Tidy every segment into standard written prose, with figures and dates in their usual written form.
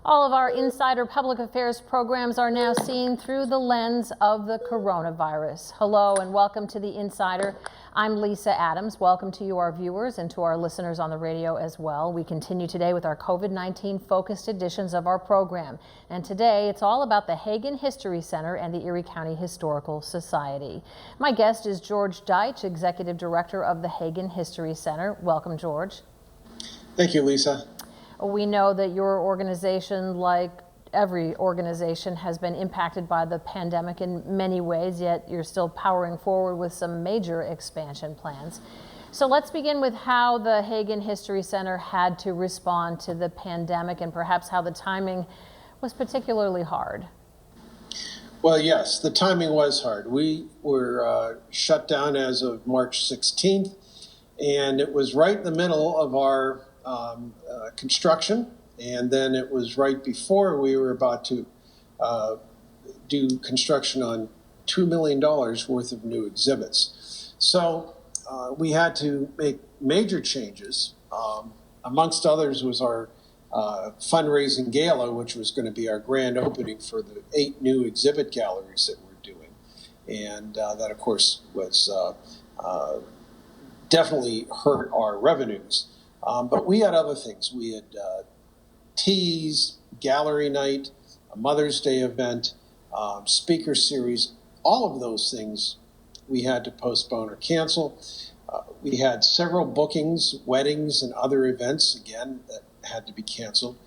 All of our Insider Public Affairs programs are now seen through the lens of the coronavirus. Hello and welcome to the Insider. I'm Lisa Adams. Welcome to you, our viewers, and to our listeners on the radio as well. We continue today with our COVID-19 focused editions of our program. And today it's all about the Hagen History Center and the Erie County Historical Society. My guest is George Deitch, Executive Director of the Hagen History Center. Welcome, George. Thank you, Lisa. We know that your organization, like every organization, has been impacted by the pandemic in many ways, yet you're still powering forward with some major expansion plans. So let's begin with how the Hagen History Center had to respond to the pandemic and perhaps how the timing was particularly hard. Well, yes, the timing was hard. We were shut down as of March 16th, and it was right in the middle of our construction, and then it was right before we were about to do construction on $2 million worth of new exhibits. So we had to make major changes. Amongst others was our fundraising gala, which was going to be our grand opening for the 8 new exhibit galleries that we're doing. And that, of course, was definitely hurt our revenues. But we had other things. We had teas, gallery night, a Mother's Day event, speaker series. All of those things we had to postpone or cancel. We had several bookings, weddings, and other events, again, that had to be canceled.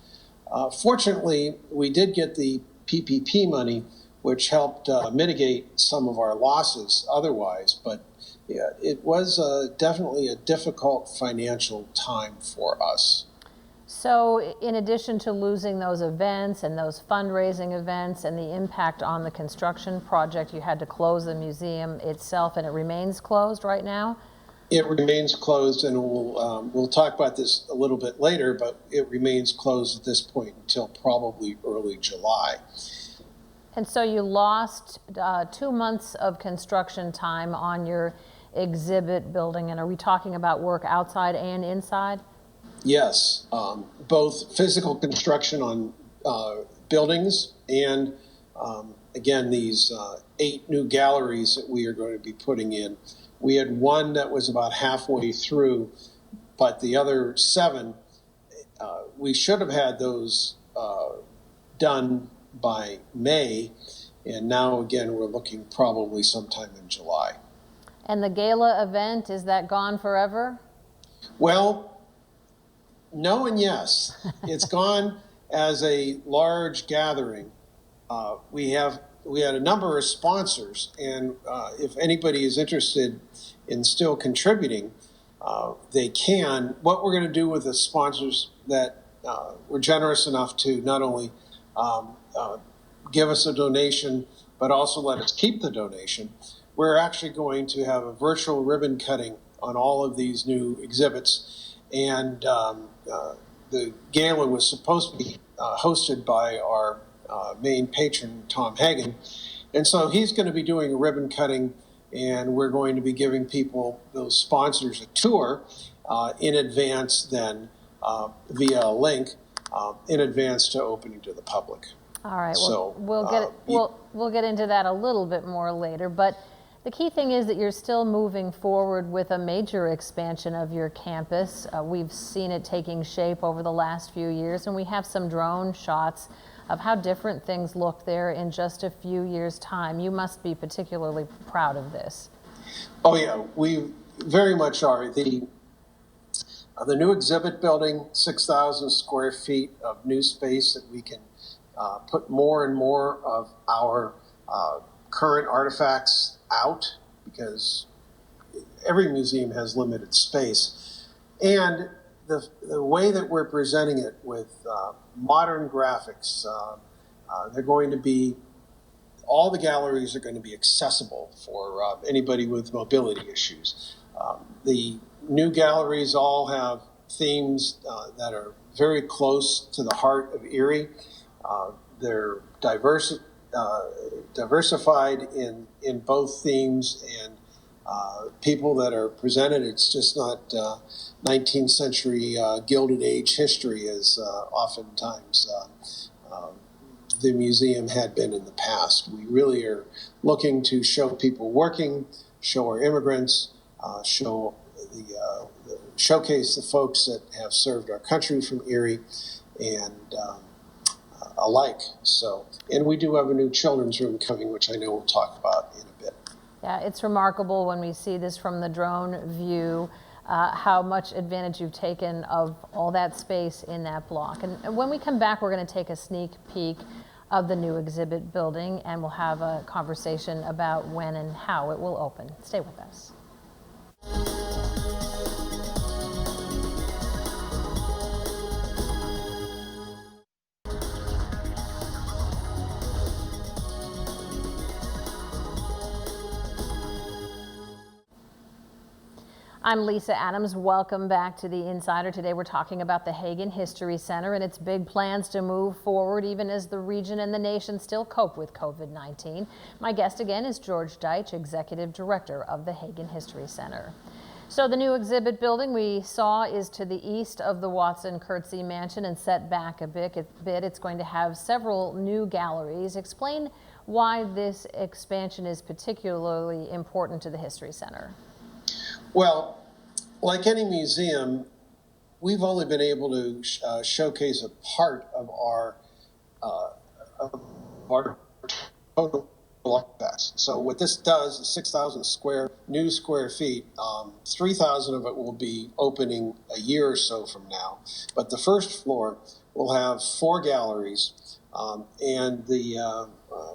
Fortunately, we did get the PPP money, which helped mitigate some of our losses otherwise, but yeah, it was definitely a difficult financial time for us. So in addition to losing those events and those fundraising events and the impact on the construction project, you had to close the museum itself, and it remains closed right now? It remains closed, and we'll talk about this a little bit later, but it remains closed at this point until probably early July. And so you lost 2 months of construction time on your exhibit building, and are we talking about work outside and inside? Yes, both physical construction on buildings and again these 8 new galleries that we are going to be putting in. We had one that was about halfway through, but the other 7 we should have had those done by May, and now again we're looking probably sometime in July. And the gala event, is that gone forever? Well, no and yes. It's gone as a large gathering. We had a number of sponsors, and if anybody is interested in still contributing, they can. What we're going to do with the sponsors that were generous enough to not only give us a donation, but also let us keep the donation, we're actually going to have a virtual ribbon cutting on all of these new exhibits. And the gala was supposed to be hosted by our main patron, Tom Hagen. And so he's going to be doing a ribbon cutting, and we're going to be giving people, those sponsors, a tour in advance then via a link in advance to opening to the public. All right, well, so, we'll get into that a little bit more later, but the key thing is that you're still moving forward with a major expansion of your campus. We've seen it taking shape over the last few years, and we have some drone shots of how different things look there in just a few years' time. You must be particularly proud of this. Oh yeah, we very much are. The new exhibit building, 6,000 square feet of new space that we can put more and more of our current artifacts out, because every museum has limited space. And the way that we're presenting it with modern graphics, they're going to be, all the galleries are going to be accessible for anybody with mobility issues. The new galleries all have themes that are very close to the heart of Erie. They're diversified in both themes and people that are presented. It's just not 19th century Gilded Age history as oftentimes the museum had been in the past. We really are looking to show people working, show our immigrants, showcase the folks that have served our country from Erie, and alike. So, and we do have a new children's room coming, which I know we'll talk about in a bit. Yeah, it's remarkable when we see this from the drone view, how much advantage you've taken of all that space in that block. And when we come back, we're going to take a sneak peek of the new exhibit building, and we'll have a conversation about when and how it will open. Stay with us. I'm Lisa Adams. Welcome back to The Insider. Today we're talking about the Hagen History Center and its big plans to move forward even as the region and the nation still cope with COVID-19. My guest again is George Deitch, Executive Director of the Hagen History Center. So the new exhibit building we saw is to the east of the Watson-Curtsey Mansion and set back a bit. It's going to have several new galleries. Explain why this expansion is particularly important to the History Center. Well, like any museum, we've only been able to showcase a part of our total artifacts. So what this does is 6,000 new square feet. 3,000 of it will be opening a year or so from now. But the first floor will have 4 galleries, and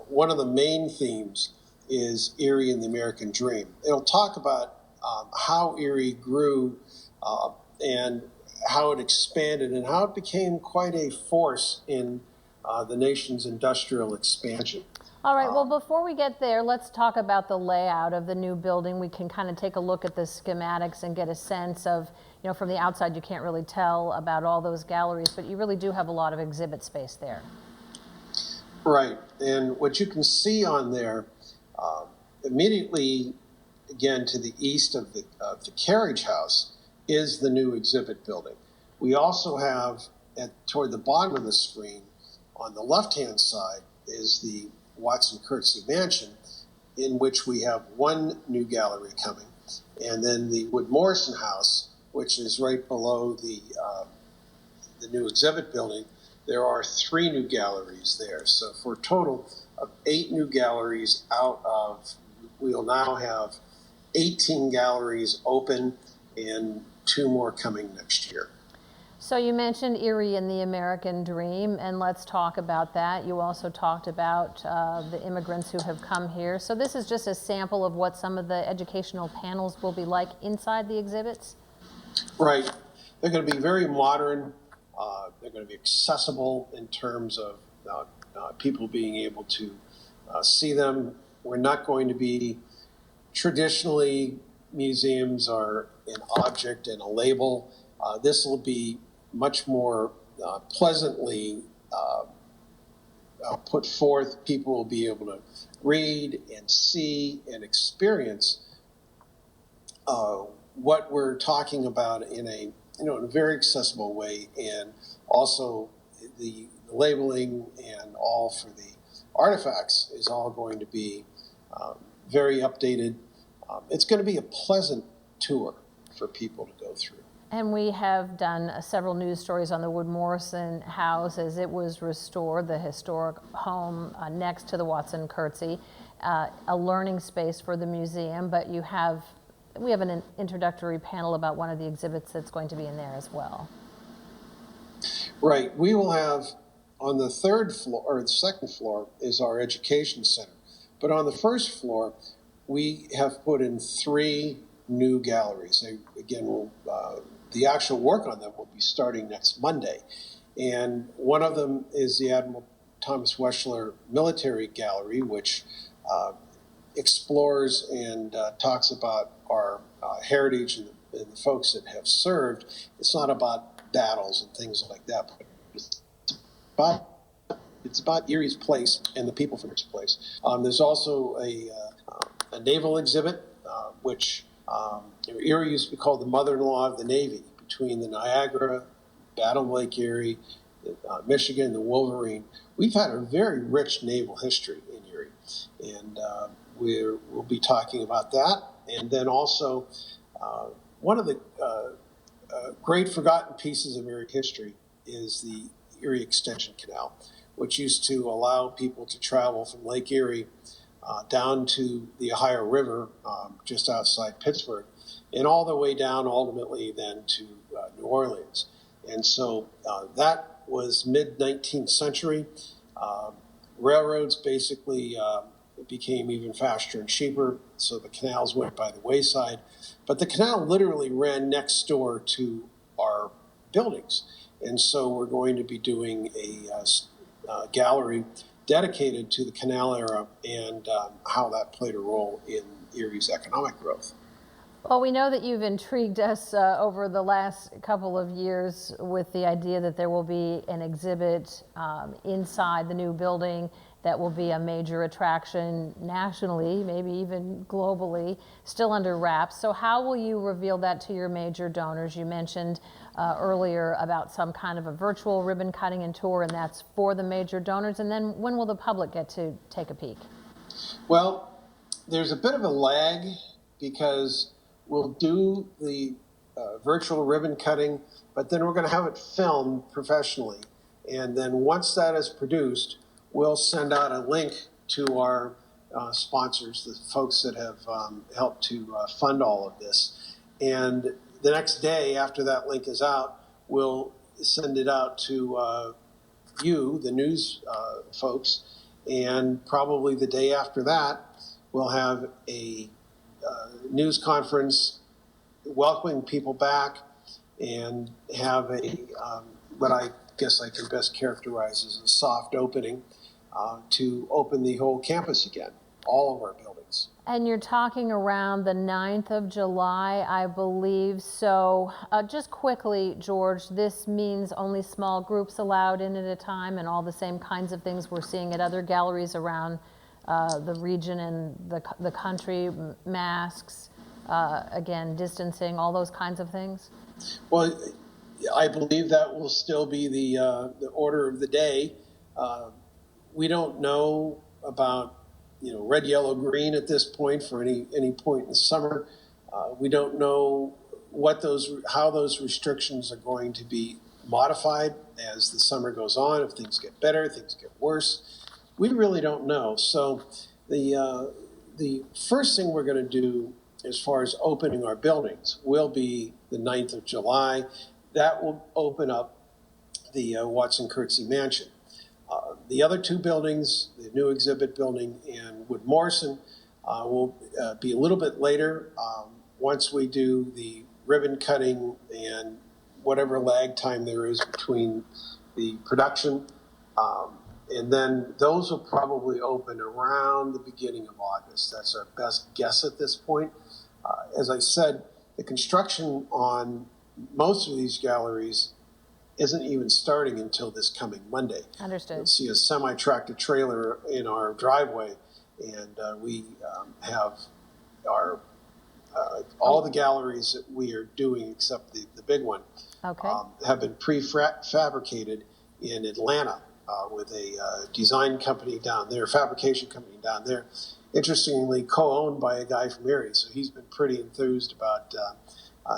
one of the main themes is Erie and the American Dream. It'll talk about how Erie grew and how it expanded and how it became quite a force in the nation's industrial expansion. All right, well, before we get there, let's talk about the layout of the new building. We can kind of take a look at the schematics and get a sense of, you know, from the outside you can't really tell about all those galleries, but you really do have a lot of exhibit space there. Right, and what you can see on there immediately, again, to the east of the carriage house is the new exhibit building. We also have, toward the bottom of the screen, on the left-hand side, is the Watson-Curtsey Mansion, in which we have 1 new gallery coming. And then the Wood Morrison House, which is right below the new exhibit building, there are 3 new galleries there. So for a total of 8 new galleries out of, we'll now have 18 galleries open and 2 more coming next year. So you mentioned Erie and the American Dream, and let's talk about that. You also talked about the immigrants who have come here. So this is just a sample of what some of the educational panels will be like inside the exhibits? Right. They're going to be very modern. They're going to be accessible in terms of people being able to see them. We're not going to be traditionally, museums are an object and a label. This will be much more pleasantly put forth. People will be able to read and see and experience what we're talking about in a very accessible way, and also the labeling and all for the artifacts is all going to be very updated. It's going to be a pleasant tour for people to go through. And we have done several news stories on the Wood Morrison House as it was restored, the historic home next to the Watson-Curtsey, a learning space for the museum, but we have an introductory panel about one of the exhibits that's going to be in there as well. Right. We will have on the 3rd floor, or the 2nd floor, is our education center. But on the 1st floor, we have put in 3 new galleries. The actual work on them will be starting next Monday. And one of them is the Admiral Thomas Weschler Military Gallery, which explores and talks about our heritage and the folks that have served. It's not about battles and things like that, but it's about Erie's place and the people from its place. There's also a naval exhibit, which Erie used to be called the mother-in-law of the Navy, between the Niagara, Battle of Lake Erie, Michigan, the Wolverine. We've had a very rich naval history in Erie, and we'll be talking about that. And then also, one of the great forgotten pieces of Erie history is the Erie Extension Canal, which used to allow people to travel from Lake Erie down to the Ohio River just outside Pittsburgh, and all the way down ultimately then to New Orleans. And so that was mid-19th century. Railroads basically became even faster and cheaper, so the canals went by the wayside. But the canal literally ran next door to our buildings. And so we're going to be doing a gallery dedicated to the canal era and how that played a role in Erie's economic growth. Well, we know that you've intrigued us over the last couple of years with the idea that there will be an exhibit inside the new building that will be a major attraction nationally, maybe even globally, still under wraps. So how will you reveal that to your major donors? You mentioned earlier about some kind of a virtual ribbon cutting and tour, and that's for the major donors. And then when will the public get to take a peek? Well, there's a bit of a lag because we'll do the virtual ribbon cutting, but then we're going to have it filmed professionally. And then once that is produced, we'll send out a link to our sponsors, the folks that have helped to fund all of this. And the next day after that link is out, we'll send it out to you, the news folks. And probably the day after that, we'll have a news conference welcoming people back and have a what I guess I can best characterize as a soft opening to open the whole campus again, all of our buildings. And you're talking around the 9th of July, I believe. So just quickly, George, this means only small groups allowed in at a time and all the same kinds of things we're seeing at other galleries around the region and the country, masks, again, distancing, all those kinds of things? Well, I believe that will still be the order of the day. We don't know about red, yellow, green at this point for any point in the summer. We don't know how those restrictions are going to be modified as the summer goes on. If things get better, things get worse. We really don't know. So the first thing we're going to do as far as opening our buildings will be the 9th of July. That will open up the Watson Curtsey Mansion. The other two buildings, the new exhibit building and Wood Morrison, will be a little bit later once we do the ribbon cutting and whatever lag time there is between the production. And then those will probably open around the beginning of August. That's our best guess at this point. As I said, the construction on most of these galleries isn't even starting until this coming Monday. Understood. You'll see a semi-tractor trailer in our driveway, and we have our all the galleries that we are doing except the big one have been prefabricated in Atlanta with a design company down there, fabrication company down there. Interestingly, co-owned by a guy from Erie, so he's been pretty enthused about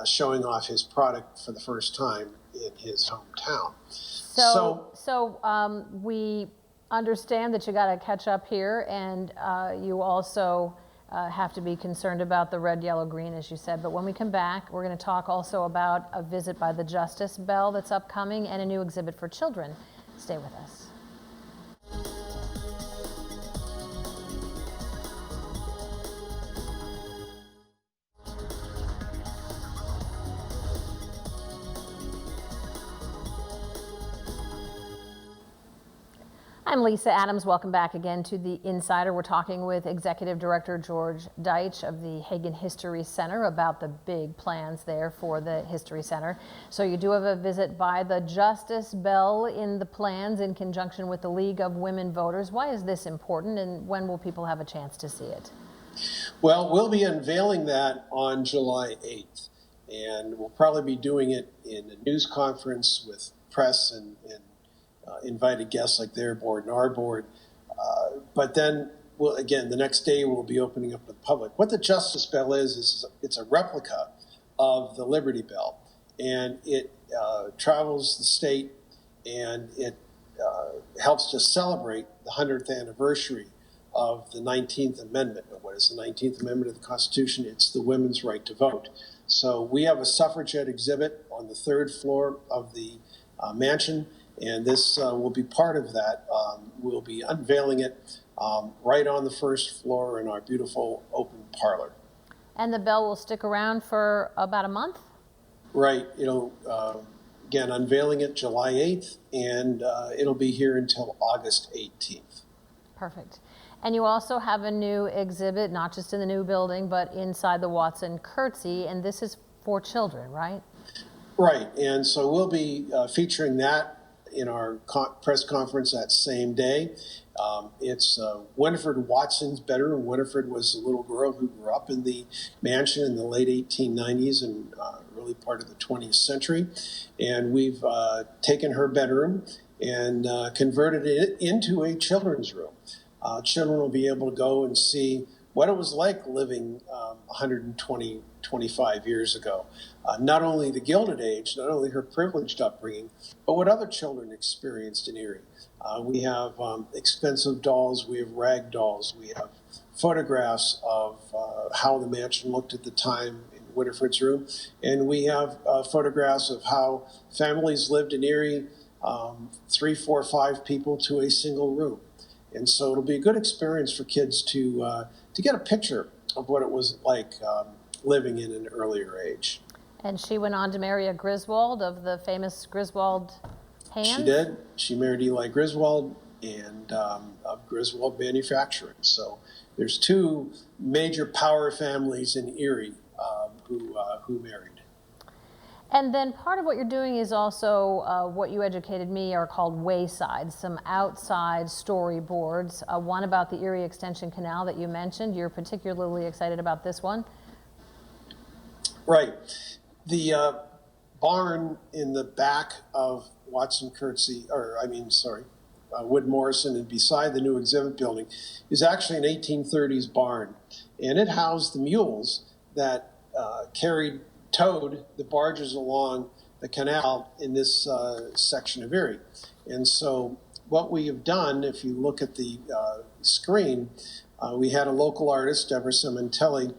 showing off his product for the first time in his hometown. So we understand that you got to catch up here, and you also have to be concerned about the red, yellow, green, as you said. But when we come back, we're going to talk also about a visit by the Justice Bell that's upcoming and a new exhibit for children. Stay with us. I'm Lisa Adams. Welcome back again to The Insider. We're talking with Executive Director George Deitch of the Hagen History Center about the big plans there for the History Center. So you do have a visit by the Justice Bell in the plans in conjunction with the League of Women Voters. Why is this important, and when will people have a chance to see it? Well, we'll be unveiling that on July 8th, and we'll probably be doing it in a news conference with press and invited guests like their board and our board. But then, well, again, the next day we'll be opening up to the public. What the Justice Bell is it's a replica of the Liberty Bell, and it travels the state, and it helps to celebrate the 100th anniversary of the 19th Amendment. And what is the 19th Amendment of the Constitution? It's the women's right to vote. So we have a suffragette exhibit on the third floor of the mansion, and this will be part of that. We'll be unveiling it right on the first floor in our beautiful open parlor. And the bell will stick around for about a month? Right. Again, unveiling it July 8th, and it'll be here until August 18th. Perfect. And you also have a new exhibit, not just in the new building, but inside the Watson Curtsey, and this is for children, right? Right. And so we'll be featuring that in our press conference that same day. It's Winifred Watson's bedroom. Winifred was a little girl who grew up in the mansion in the late 1890s and early part of the 20th century. And we've taken her bedroom and converted it into a children's room. Children will be able to go and see what it was like living 125 years ago. Not only the Gilded Age, not only her privileged upbringing, but what other children experienced in Erie. We have expensive dolls, we have rag dolls, we have photographs of how the mansion looked at the time in Winifred's room, and we have photographs of how families lived in Erie, 3, 4, 5 people to a single room. And so it'll be a good experience for kids to get a picture of what it was like living in an earlier age. And she went on to marry a Griswold of the famous Griswold hand? She did. She married Eli Griswold and of Griswold Manufacturing. So there's 2 major power families in Erie who married. And then part of what you're doing is also what you educated me are called waysides, some outside storyboards. One about the Erie Extension Canal that you mentioned. You're particularly excited about this one. Right. The barn in the back of Watson Curtsey, Wood Morrison, and beside the new exhibit building is actually an 1830s barn. And it housed the mules that towed the barges along the canal in this section of Erie. And so what we have done, if you look at the screen, we had a local artist, Deborah Simontelli,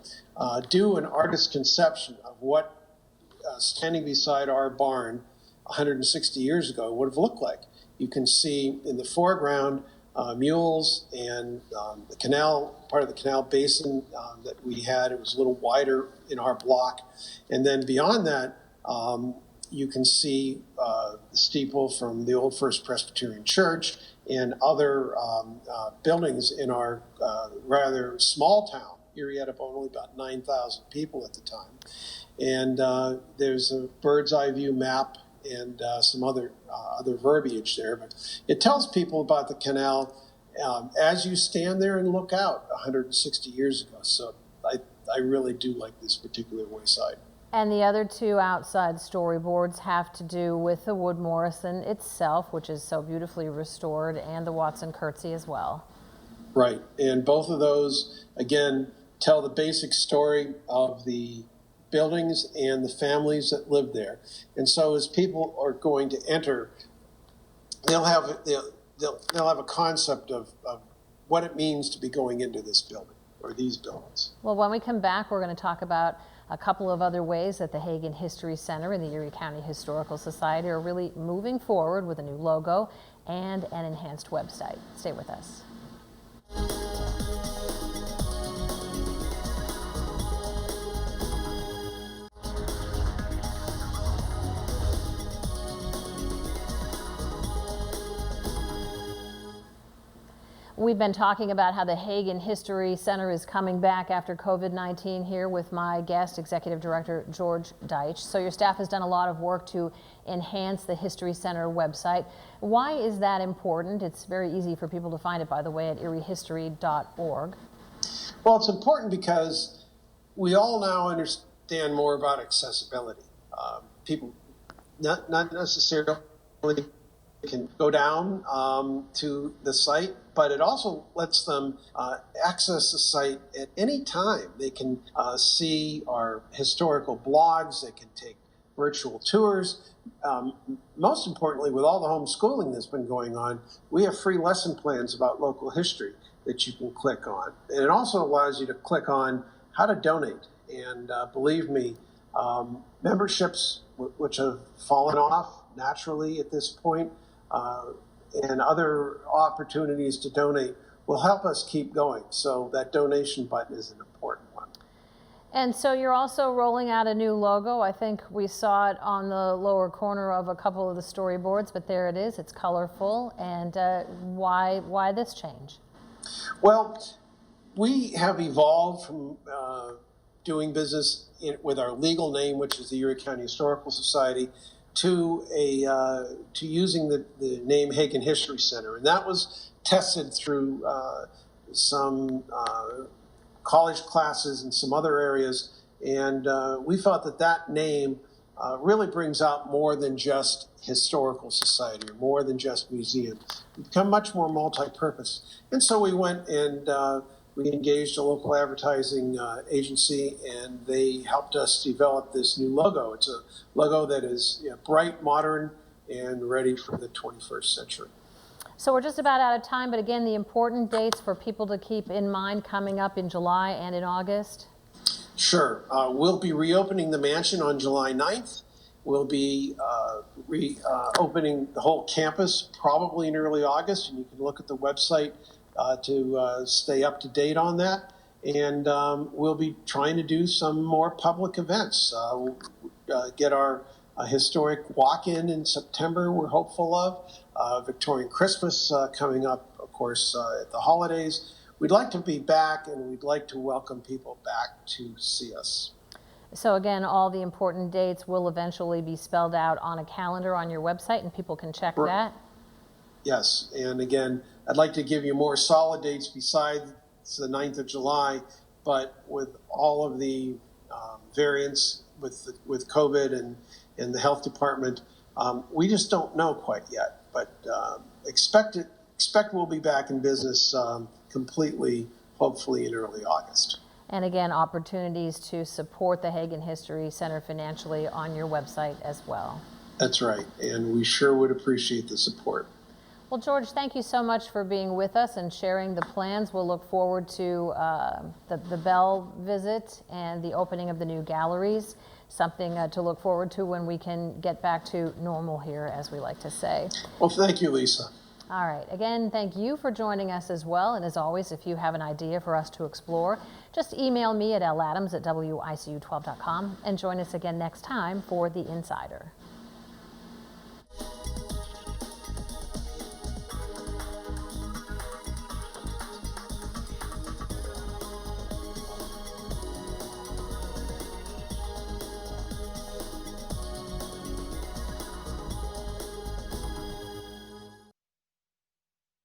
do an artist conception of what standing beside our barn 160 years ago would have looked like. You can see in the foreground mules and the canal, part of the canal basin that we had. It was a little wider in our block. And then beyond that, you can see the steeple from the old First Presbyterian Church and other buildings in our rather small town. Erie had only about 9,000 people at the time. And there's a bird's eye view map and some other verbiage there. But it tells people about the canal as you stand there and look out 160 years ago. So I really do like this particular wayside. And the other 2 outside storyboards have to do with the Wood Morrison itself, which is so beautifully restored, and the Watson Curtsey as well. Right. And both of those, again, tell the basic story of the buildings and the families that lived there. And so as people are going to enter, they'll have a concept of what it means to be going into this building or these buildings. Well, when we come back, we're going to talk about a couple of other ways that the Hagen History Center and the Erie County Historical Society are really moving forward with a new logo and an enhanced website. Stay with us. We've been talking about how the Hagen History Center is coming back after COVID-19 here with my guest, Executive Director George Deitch. So your staff has done a lot of work to enhance the History Center website. Why is that important? It's very easy for people to find it, by the way, at eriehistory.org. Well, it's important because we all now understand more about accessibility. People not necessarily can go down to the site, but it also lets them access the site at any time. They can see our historical blogs, they can take virtual tours. Most importantly, with all the homeschooling that's been going on, we have free lesson plans about local history that you can click on. And it also allows you to click on how to donate. And believe me, memberships which have fallen off naturally at this point, and other opportunities to donate will help us keep going. So that donation button is an important one. And so you're also rolling out a new logo. I think we saw it on the lower corner of a couple of the storyboards, but there it is. It's colorful. And why this change? Well, we have evolved from doing business with our legal name, which is the Erie County Historical Society, to using the name Hagen History Center, and that was tested through some college classes and some other areas, and we felt that name really brings out more than just historical society or more than just museum. We've become much more multi-purpose, and so we went and we engaged a local advertising agency, and they helped us develop this new logo. It's a logo that is bright, modern, and ready for the 21st century. So we're just about out of time, but again, the important dates for people to keep in mind coming up in July and in August? Sure. We'll be reopening the mansion on July 9th. We'll be reopening the whole campus probably in early August, and you can look at the website to stay up to date on that. And we'll be trying to do some more public events. We'll get our historic walk-in in September, we're hopeful of. Victorian Christmas coming up, of course, at the holidays. We'd like to be back, and we'd like to welcome people back to see us. So again, all the important dates will eventually be spelled out on a calendar on your website, and people can check that? Yes, and again, I'd like to give you more solid dates besides the 9th of July, but with all of the variants with COVID and the health department, we just don't know quite yet. But expect we'll be back in business completely, hopefully in early August. And again, opportunities to support the Hagen History Center financially on your website as well. That's right, and we sure would appreciate the support. Well, George, thank you so much for being with us and sharing the plans. We'll look forward to the Bell visit and the opening of the new galleries, something to look forward to when we can get back to normal here, as we like to say. Well, thank you, Lisa. All right. Again, thank you for joining us as well. And as always, if you have an idea for us to explore, just email me at ladams@wicu12.com and join us again next time for The Insider.